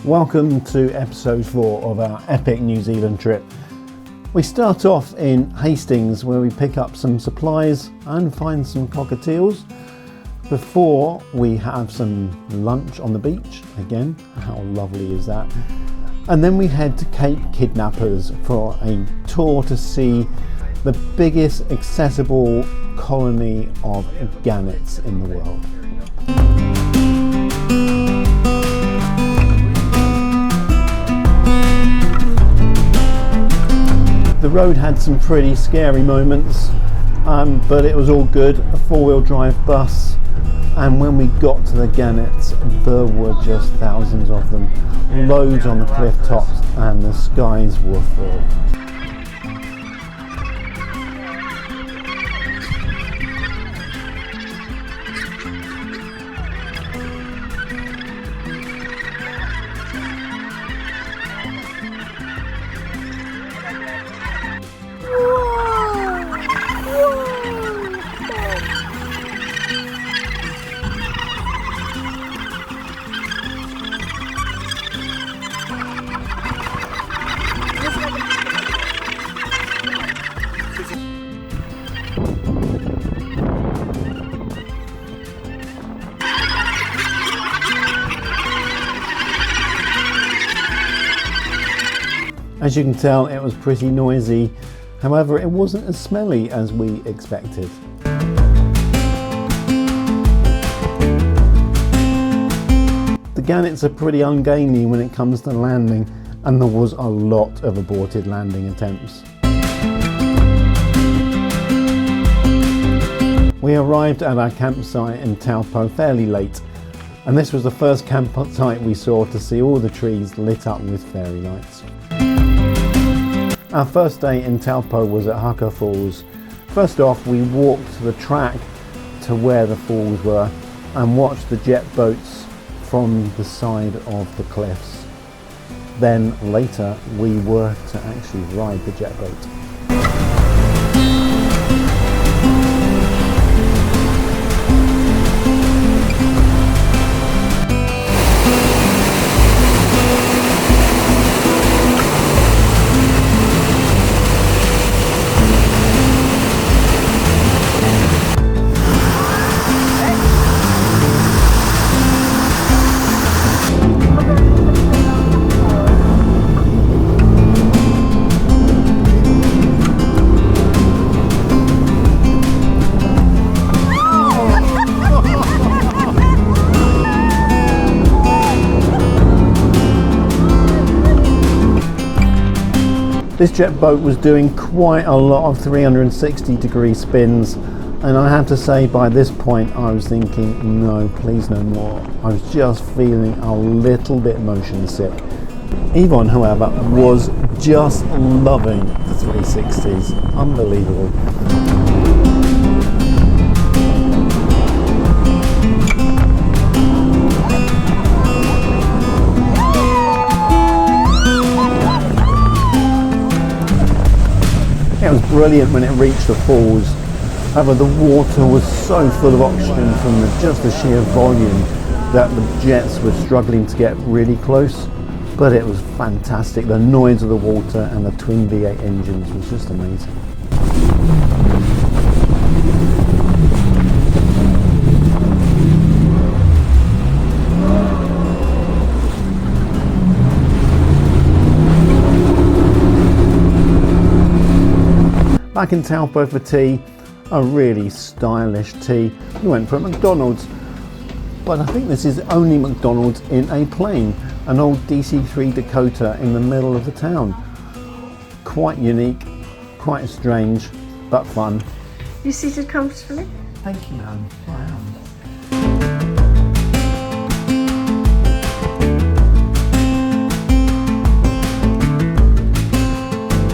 Welcome to episode 4 of our epic New Zealand trip. We start off in Hastings where we pick up some supplies and find some cockatiels before we have some lunch on the beach. Again, how lovely is that? And then we head to Cape Kidnappers for a tour to see the biggest accessible colony of gannets in the world. The road had some pretty scary moments, but it was all good. A 4-wheel drive bus, and when we got to the gannets, there were just thousands of them, loads on the cliff tops, and the skies were full. As you can tell, it was pretty noisy. However, it wasn't as smelly as we expected. The gannets are pretty ungainly when it comes to landing, and there was a lot of aborted landing attempts. We arrived at our campsite in Taupo fairly late, and this was the first campsite we saw to see all the trees lit up with fairy lights. Our first day in Taupo was at Haka Falls. First off, we walked the track to where the falls were and watched the jet boats from the side of the cliffs. Then later we were to actually ride the jet boat. This jet boat was doing quite a lot of 360-degree spins, and I have to say by this point I was thinking, no, please no more. I was just feeling a little bit motion sick. Yvonne, however, was just loving the 360s. Unbelievable. It was brilliant when it reached the falls. However, the water was so full of oxygen from just the sheer volume that the jets were struggling to get really close. But it was fantastic. The noise of the water and the twin V8 engines was just amazing. Back in Taupo for tea, a really stylish tea. We went for a McDonald's, but I think this is the only McDonald's in a plane, an old DC-3 Dakota in the middle of the town. Quite unique, quite strange, but fun. You seated comfortably? Thank you, Anne. I am.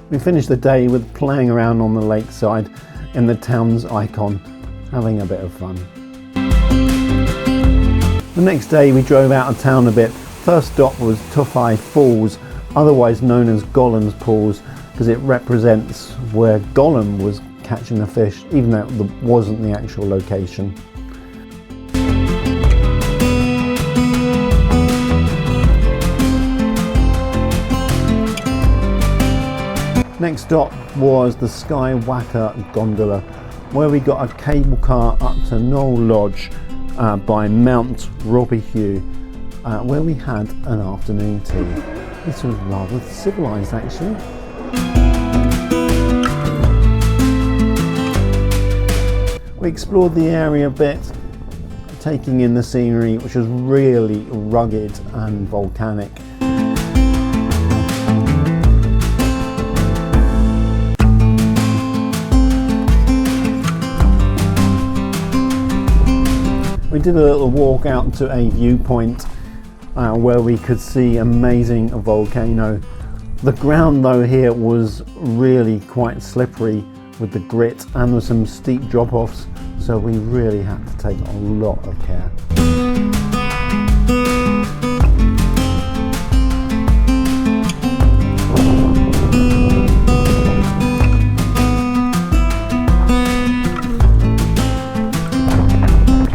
We finished the day with playing around on the lakeside in the town's icon, having a bit of fun. The next day we drove out of town a bit. First stop was Taupo Falls, otherwise known as Gollum's Pools, because it represents where Gollum was catching the fish, even though it wasn't the actual location. Next stop was the Skywalker gondola, where we got a cable car up to Knoll Lodge by Mount Taranaki, where we had an afternoon tea. This was rather civilised actually. We explored the area a bit, taking in the scenery, which was really rugged and volcanic. We did a little walk out to a viewpoint where we could see amazing volcano. The ground though here was really quite slippery with the grit, and there were some steep drop-offs, so we really had to take a lot of care.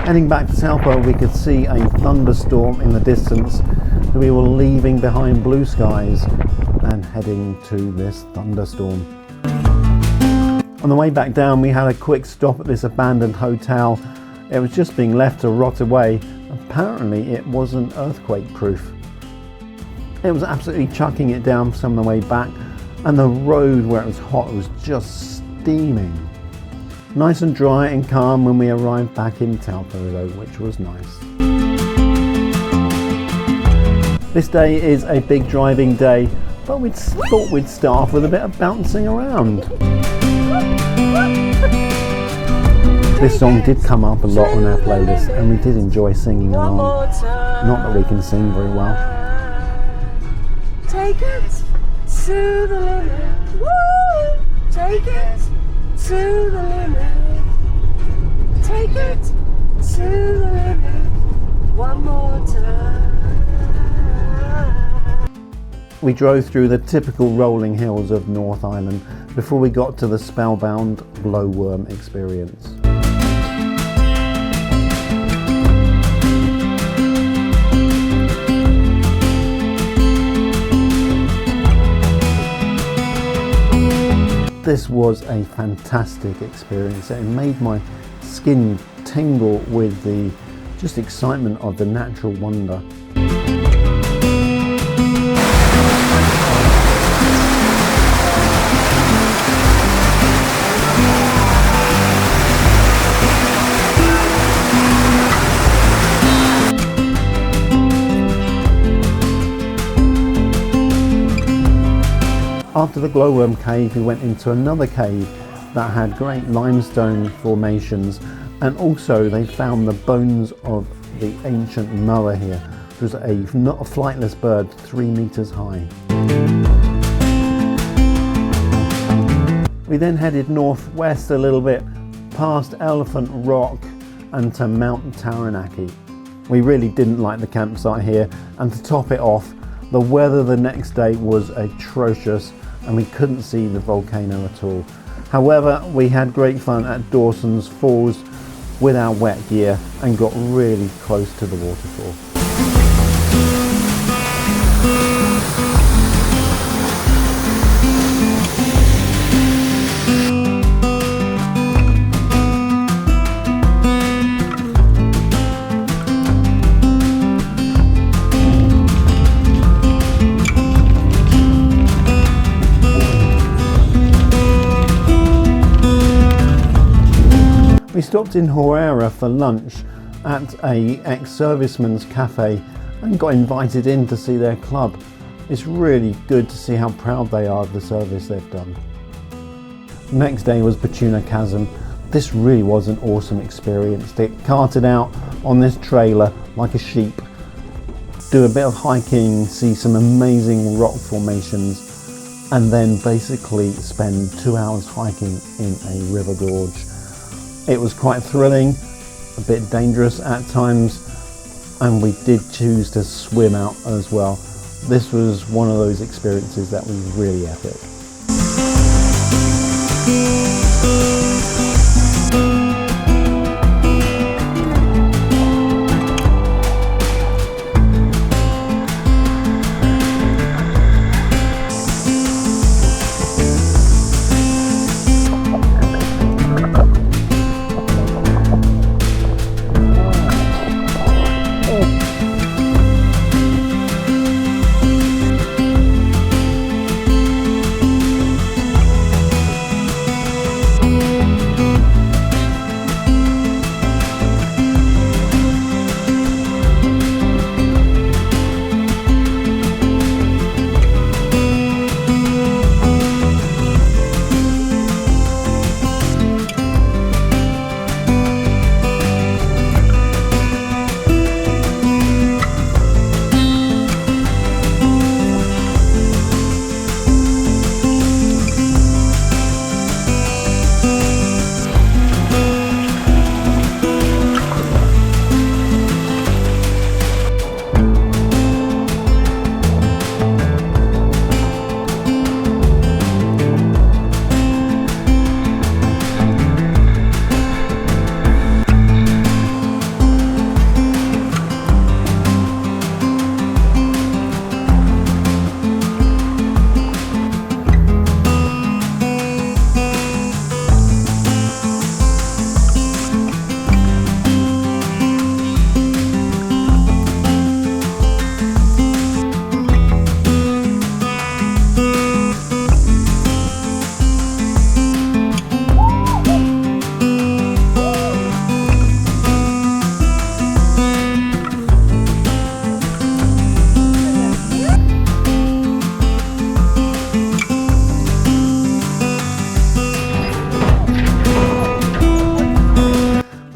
Heading back to Taupo, we could see a thunderstorm in the distance. We were leaving behind blue skies and heading to this thunderstorm. On the way back down, we had a quick stop at this abandoned hotel. It was just being left to rot away. Apparently it wasn't earthquake proof. It was absolutely chucking it down some of the way back, and the road where it was hot was just steaming. Nice and dry and calm when we arrived back in Taupo though, which was nice. This day is a big driving day, but we thought we'd start off with a bit of bouncing around. This song did come up a lot on our playlist, and we did enjoy singing along. Not that we can sing very well. Take it to the limit. Woo! Take it to the limit. Take it to the limit. One more time. We drove through the typical rolling hills of North Island before we got to the spellbound glowworm experience. This was a fantastic experience. It made my skin tingle with the just excitement of the natural wonder. After the glowworm cave, we went into another cave that had great limestone formations, and also they found the bones of the ancient moa here, which was not a flightless bird 3 meters high. We then headed northwest a little bit, past Elephant Rock and to Mount Taranaki. We really didn't like the campsite here, and to top it off, the weather the next day was atrocious and we couldn't see the volcano at all. However, we had great fun at Dawson's Falls with our wet gear and got really close to the waterfall. We stopped in Hoera for lunch at a ex-serviceman's cafe and got invited in to see their club. It's really good to see how proud they are of the service they've done. The next day was Patuna Chasm. This really was an awesome experience. They carted out on this trailer like a sheep, do a bit of hiking, see some amazing rock formations, and then basically spend 2 hours hiking in a river gorge. It was quite thrilling, a bit dangerous at times, and we did choose to swim out as well. This was one of those experiences that was really epic.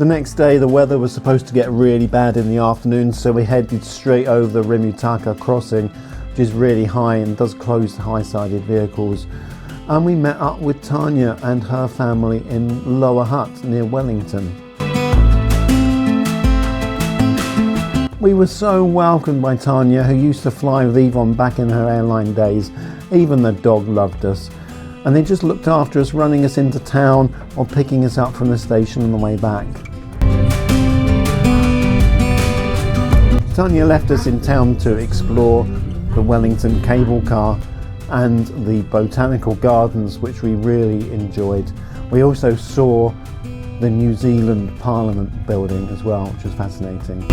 The next day the weather was supposed to get really bad in the afternoon, so we headed straight over the Rimutaka crossing, which is really high and does close high-sided vehicles. And we met up with Tanya and her family in Lower Hutt near Wellington. We were so welcomed by Tanya, who used to fly with Yvonne back in her airline days. Even the dog loved us. And they just looked after us, running us into town or picking us up from the station on the way back. Tanya left us in town to explore the Wellington cable car and the botanical gardens, which we really enjoyed. We also saw the New Zealand Parliament building as well, which was fascinating.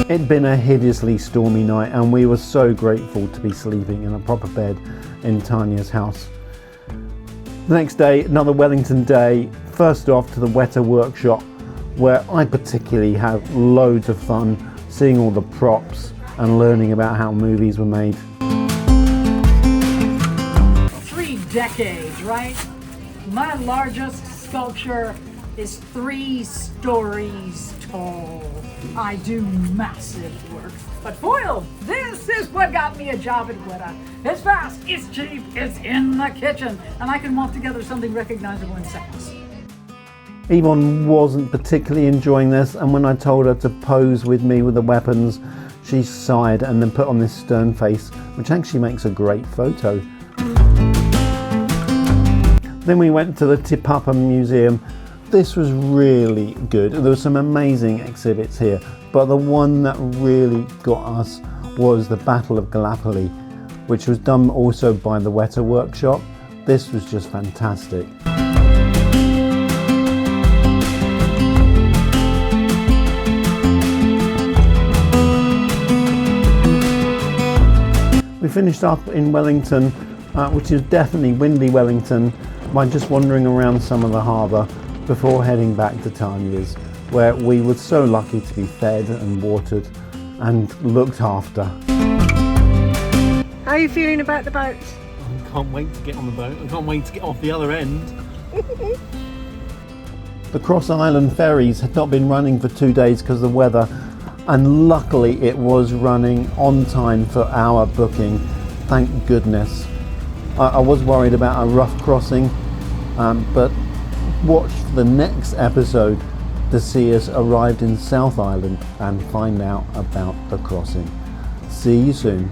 It'd been a hideously stormy night and we were so grateful to be sleeping in a proper bed in Tanya's house. The next day, another Wellington day. First off to the Weta workshop, where I particularly had loads of fun seeing all the props and learning about how movies were made. 3 decades, right? My largest sculpture is 3 stories tall. I do massive work. But foil, this is what got me a job at Weta. It's fast, it's cheap, it's in the kitchen, and I can mop together something recognizable in seconds. Yvonne wasn't particularly enjoying this, and when I told her to pose with me with the weapons, she sighed and then put on this stern face, which actually makes a great photo. Then we went to the Taupo Museum. This was really good. There were some amazing exhibits here, but the one that really got us was the Battle of Gallipoli, which was done also by the Weta workshop. This was just fantastic. We finished up in Wellington, which is definitely windy Wellington, by just wandering around some of the harbour before heading back to Tanya's, where we were so lucky to be fed and watered and looked after. How are you feeling about the boat? I can't wait to get on the boat. I can't wait to get off the other end. The Cross Island ferries had not been running for 2 days because of the weather, and luckily it was running on time for our booking. Thank goodness. I was worried about a rough crossing, but watch the next episode to see us arrived in South Island and find out about the crossing. See you soon.